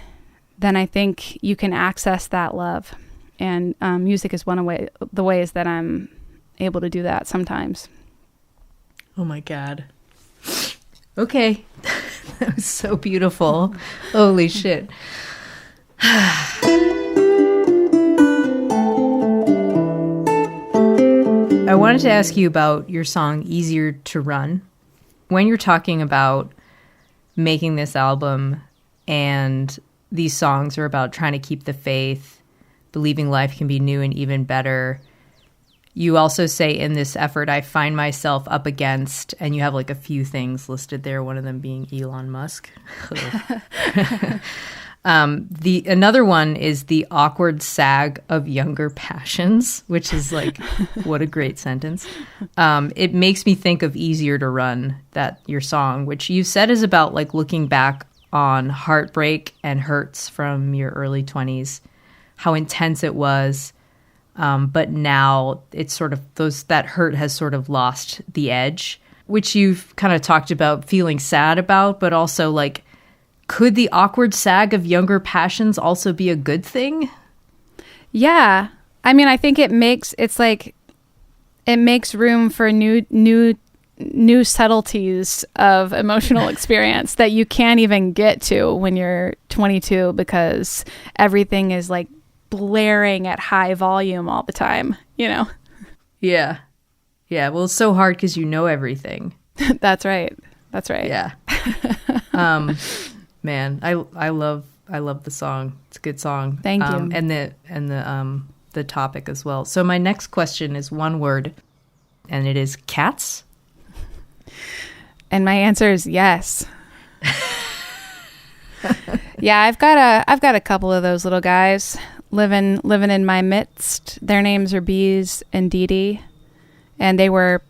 Speaker 3: then I think you can access that love. And music is one of the ways that I'm able to do that sometimes.
Speaker 1: Oh my God. Okay. That was so beautiful. Holy shit. I wanted to ask you about your song, Easier to Run. When you're talking about making this album, and these songs are about trying to keep the faith, believing life can be new and even better, you also say in this effort, I find myself up against, and you have like a few things listed there, one of them being Elon Musk. Another one is the awkward sag of younger passions, which is like, what a great sentence. It makes me think of Easier to Run, that your song, which you said is about like looking back on heartbreak and hurts from your early 20s, how intense it was. But now it's sort of that hurt has sort of lost the edge, which you've kind of talked about feeling sad about, but also like, could the awkward sag of younger passions also be a good thing? Yeah. I mean, I think it makes room for new subtleties of emotional experience that you can't even get to when you're 22, because everything is like blaring at high volume all the time, Yeah. Yeah. Well, it's so hard because you know everything. That's right. Yeah. Man, I love the song. It's a good song. Thank you. And the topic as well. So my next question is one word, and it is cats. And my answer is yes. Yeah, I've got a couple of those little guys living in my midst. Their names are Bees and Dee Dee, and they were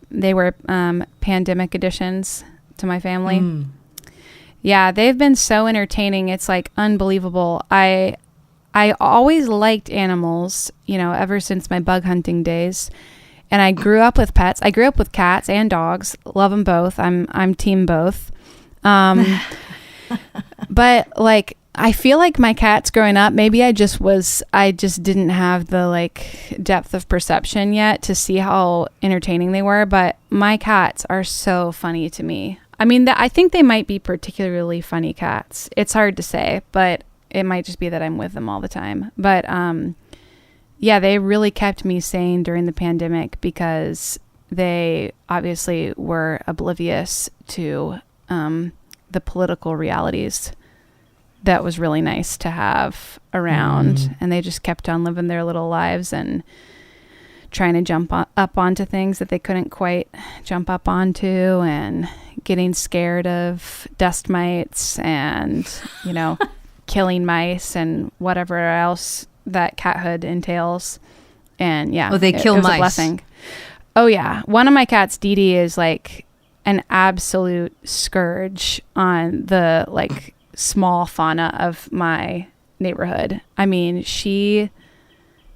Speaker 1: pandemic additions to my family. Yeah, they've been so entertaining. It's like unbelievable. I always liked animals, ever since my bug hunting days. And I grew up with pets. I grew up with cats and dogs. Love them both. I'm team both.
Speaker 3: But like, I feel like my cats growing up, maybe I just didn't have the like depth of perception yet to see how entertaining they were. But my cats are so funny to me. I mean, I think they might be particularly funny cats. It's hard to say, but it might just be that I'm with them all the time. But yeah, they really kept me sane during the pandemic because they obviously were oblivious to the political realities that was really nice to have around. And they just kept on living their little lives and trying to jump up onto things that they couldn't quite jump up onto, and getting scared of dust mites and, you know, killing mice and whatever else that cathood entails. And yeah,
Speaker 1: they kill
Speaker 3: it was
Speaker 1: mice.
Speaker 3: A blessing. Oh yeah. One of my cats, Dee Dee, is like an absolute scourge on the like small fauna of my neighborhood. I mean, she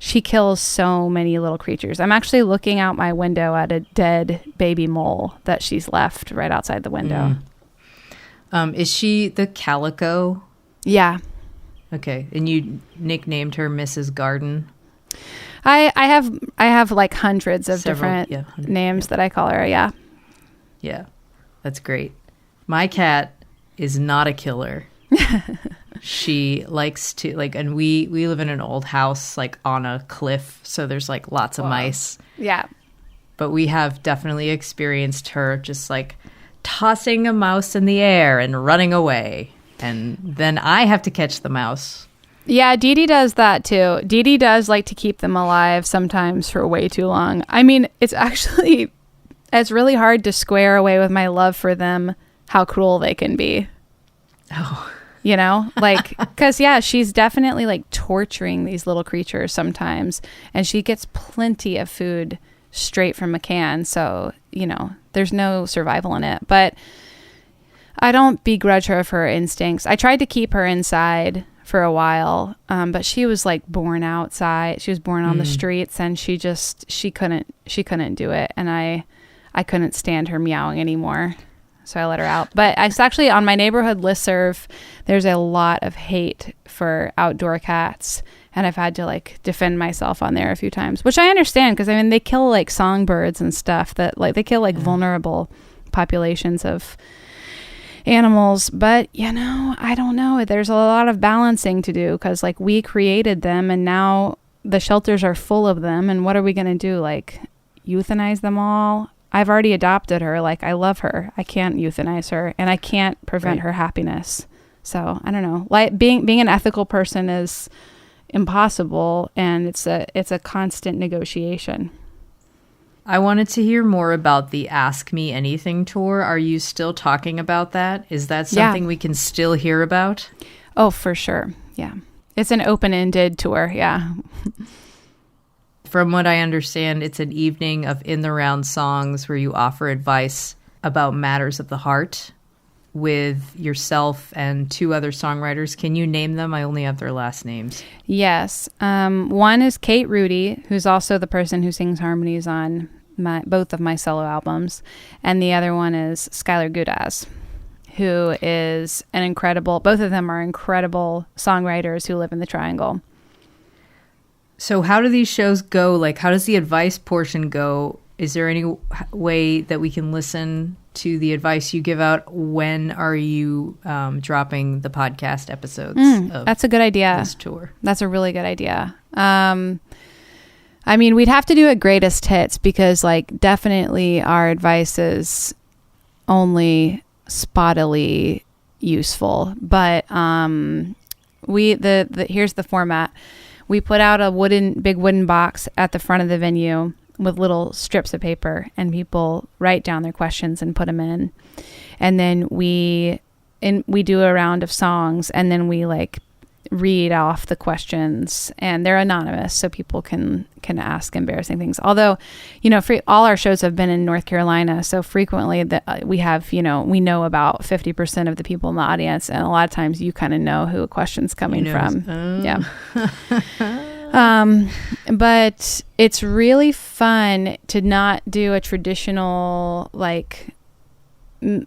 Speaker 3: kills so many little creatures. I'm actually looking out my window at a dead baby mole that she's left right outside the window.
Speaker 1: Is she the Calico?
Speaker 3: Yeah.
Speaker 1: Okay. And you nicknamed her Mrs. Garden?
Speaker 3: I have like hundreds of different names that I call her. Yeah.
Speaker 1: Yeah. That's great. My cat is not a killer. She likes to and we live in an old house like on a cliff, so there's like lots of mice.
Speaker 3: Yeah.
Speaker 1: But we have definitely experienced her just like tossing a mouse in the air and running away, and then I have to catch the mouse.
Speaker 3: Yeah, Dee Dee does that too. Dee Dee does like to keep them alive sometimes for way too long. I mean, it's really hard to square away with my love for them how cruel they can be.
Speaker 1: Oh.
Speaker 3: You know, like, because, yeah, she's definitely like torturing these little creatures sometimes. And she gets plenty of food straight from a can. So, you know, there's no survival in it. But I don't begrudge her for her instincts. I tried to keep her inside for a while, but she was like born outside. She was born on the streets, and she couldn't do it. And I couldn't stand her meowing anymore. So I let her out. But it's actually on my neighborhood listserv, there's a lot of hate for outdoor cats. And I've had to like defend myself on there a few times, which I understand, because I mean, they kill like songbirds and stuff that like they kill like vulnerable populations of animals. But, you know, I don't know. There's a lot of balancing to do, because like we created them and now the shelters are full of them. And what are we going to do? Like euthanize them all? I've already adopted her. Like, I love her. I can't euthanize her, and I can't prevent her happiness. So I don't know. Like being an ethical person is impossible, and it's a constant negotiation.
Speaker 1: I wanted to hear more about the Ask Me Anything tour. Are you still talking about that? Is that something we can still hear about?
Speaker 3: Oh, for sure. Yeah. It's an open-ended tour. Yeah.
Speaker 1: From what I understand, it's an evening of in-the-round songs where you offer advice about matters of the heart with yourself and two other songwriters. Can you name them? I only have their last names.
Speaker 3: Yes. One is Kate Rudy, who's also the person who sings harmonies on both of my solo albums. And the other one is Skylar Gudaz, who is both of them are incredible songwriters who live in the Triangle.
Speaker 1: So how do these shows go? Like, how does the advice portion go? Is there any way that we can listen to the advice you give out? When are you dropping the podcast episodes?
Speaker 3: That's a good idea.
Speaker 1: This tour. That's
Speaker 3: a really good idea. I mean, we'd have to do a greatest hits, because like definitely our advice is only spottily useful. But here's the format. We put out a big wooden box at the front of the venue with little strips of paper, and people write down their questions and put them in. And then we do a round of songs, and then we like read off the questions, and they're anonymous, so people can ask embarrassing things. Although, you know, all our shows have been in North Carolina, so frequently we have, you know, we know about 50% of the people in the audience, and a lot of times you kind of know who a question's coming from. Yeah. But it's really fun to not do a traditional like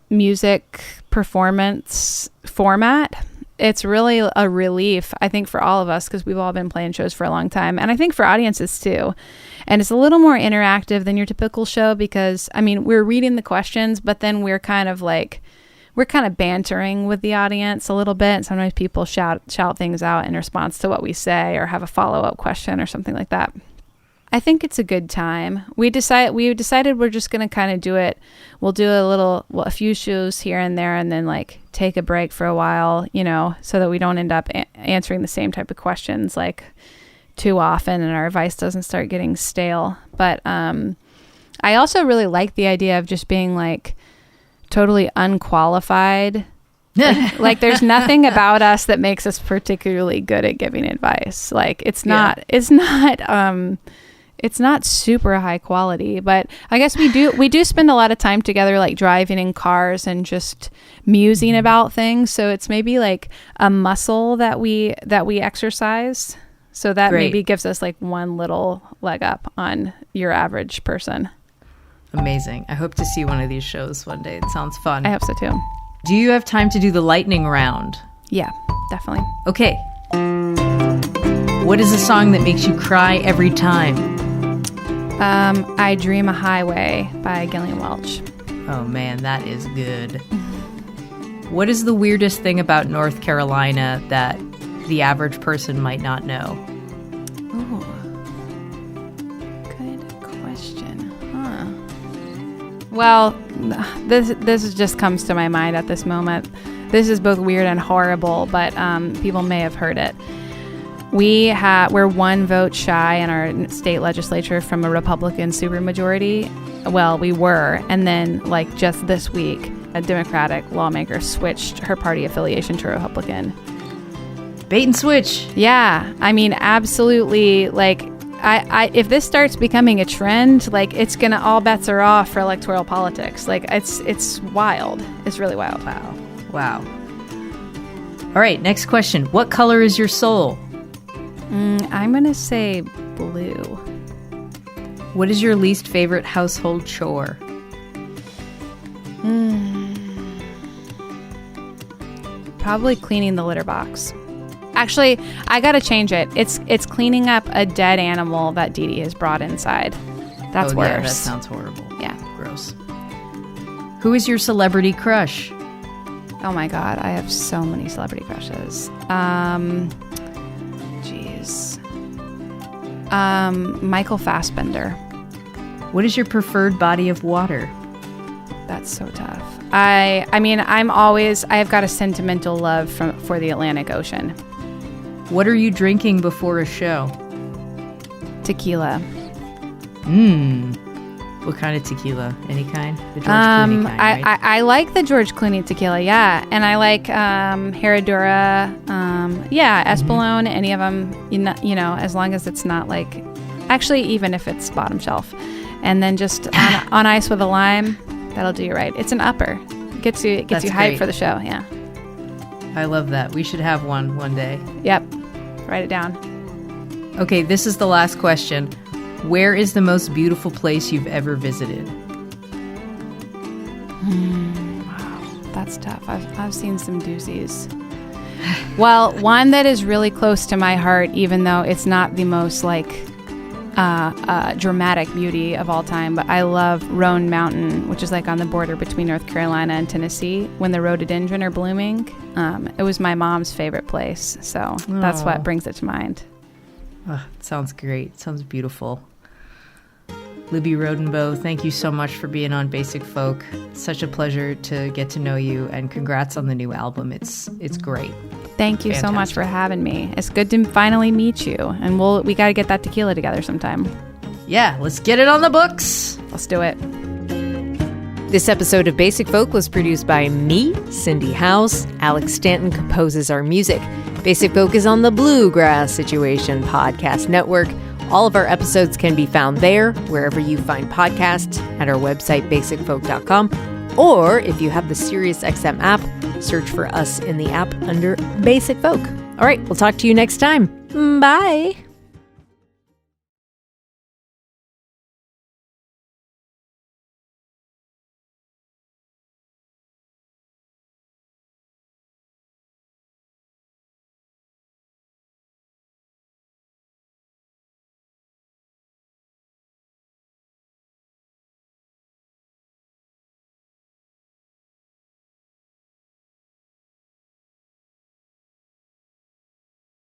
Speaker 3: music performance format, it's really a relief, I think, for all of us, because we've all been playing shows for a long time. And I think for audiences too. And it's a little more interactive than your typical show because, I mean, we're reading the questions, but then we're kind of bantering with the audience a little bit. Sometimes people shout things out in response to what we say or have a follow-up question or something like that. I think it's a good time. We decided we're just going to kind of do it. We'll do a few shows here and there and then like take a break for a while, so that we don't end up answering the same type of questions like too often and our advice doesn't start getting stale. But I also really like the idea of just being like totally unqualified. Like there's nothing about us that makes us particularly good at giving advice. Like it's not super high quality, but I guess we do spend a lot of time together, like driving in cars and just musing about things. So it's maybe like a muscle that we exercise. So that maybe gives us like one little leg up on your average person.
Speaker 1: Amazing. I hope to see one of these shows one day. It sounds fun.
Speaker 3: I hope so too.
Speaker 1: Do you have time to do the lightning round?
Speaker 3: Yeah, definitely.
Speaker 1: Okay. What is a song that makes you cry every time?
Speaker 3: I Dream a Highway by Gillian Welch.
Speaker 1: Oh man, that is good. What is the weirdest thing about North Carolina that the average person might not know?
Speaker 3: Ooh, good question. Huh. Well, this just comes to my mind at this moment. This is both weird and horrible, but people may have heard it. We're one vote shy in our state legislature from a Republican supermajority. Well, we were, and then like just this week, a Democratic lawmaker switched her party affiliation to Republican.
Speaker 1: Bait and switch.
Speaker 3: Yeah, I mean, absolutely. Like, I if this starts becoming a trend, like it's gonna, all bets are off for electoral politics. Like it's wild. It's really wild.
Speaker 1: Wow. All right, next question. What color is your soul?
Speaker 3: I'm going to say blue.
Speaker 1: What is your least favorite household chore?
Speaker 3: Probably cleaning the litter box. Actually, I got to change it. It's cleaning up a dead animal that Dee Dee has brought inside. That's worse.
Speaker 1: Yeah, that sounds horrible.
Speaker 3: Yeah.
Speaker 1: Gross. Who is your celebrity crush?
Speaker 3: Oh my God, I have so many celebrity crushes. Michael Fassbender.
Speaker 1: What is your preferred body of water?
Speaker 3: That's so tough. I mean, I've got a sentimental love for the Atlantic Ocean.
Speaker 1: What are you drinking before a show?
Speaker 3: Tequila.
Speaker 1: What kind of tequila? Any kind? The George Clooney kind, right?
Speaker 3: I like the George Clooney tequila, yeah. And I like Herradura, Espolón, any of them, you know, as long as it's not like, actually, even if it's bottom shelf. And then just on ice with a lime, that'll do you right. It's an upper. Gets you hyped for the show, yeah.
Speaker 1: I love that. We should have one day.
Speaker 3: Yep. Write it down.
Speaker 1: Okay, this is the last question. Where is the most beautiful place you've ever visited?
Speaker 3: Wow, that's tough. I've seen some doozies. Well, one that is really close to my heart, even though it's not the most like dramatic beauty of all time, but I love Roan Mountain, which is like on the border between North Carolina and Tennessee, when the rhododendron are blooming. It was my mom's favorite place, so that's what brings it to mind.
Speaker 1: Oh, it sounds great. It sounds beautiful. Libby Rodenbough, thank you so much for being on Basic Folk. It's such a pleasure to get to know you, and congrats on the new album. It's great.
Speaker 3: Thank you so much for having me. It's good to finally meet you, and we got to get that tequila together sometime.
Speaker 1: Yeah, let's get it on the books.
Speaker 3: Let's do it.
Speaker 1: This episode of Basic Folk was produced by me, Cindy House. Alex Stanton composes our music. Basic Folk is on the Bluegrass Situation Podcast Network. All of our episodes can be found there, wherever you find podcasts, at our website, basicfolk.com. Or if you have the SiriusXM app, search for us in the app under Basic Folk. All right, we'll talk to you next time. Bye.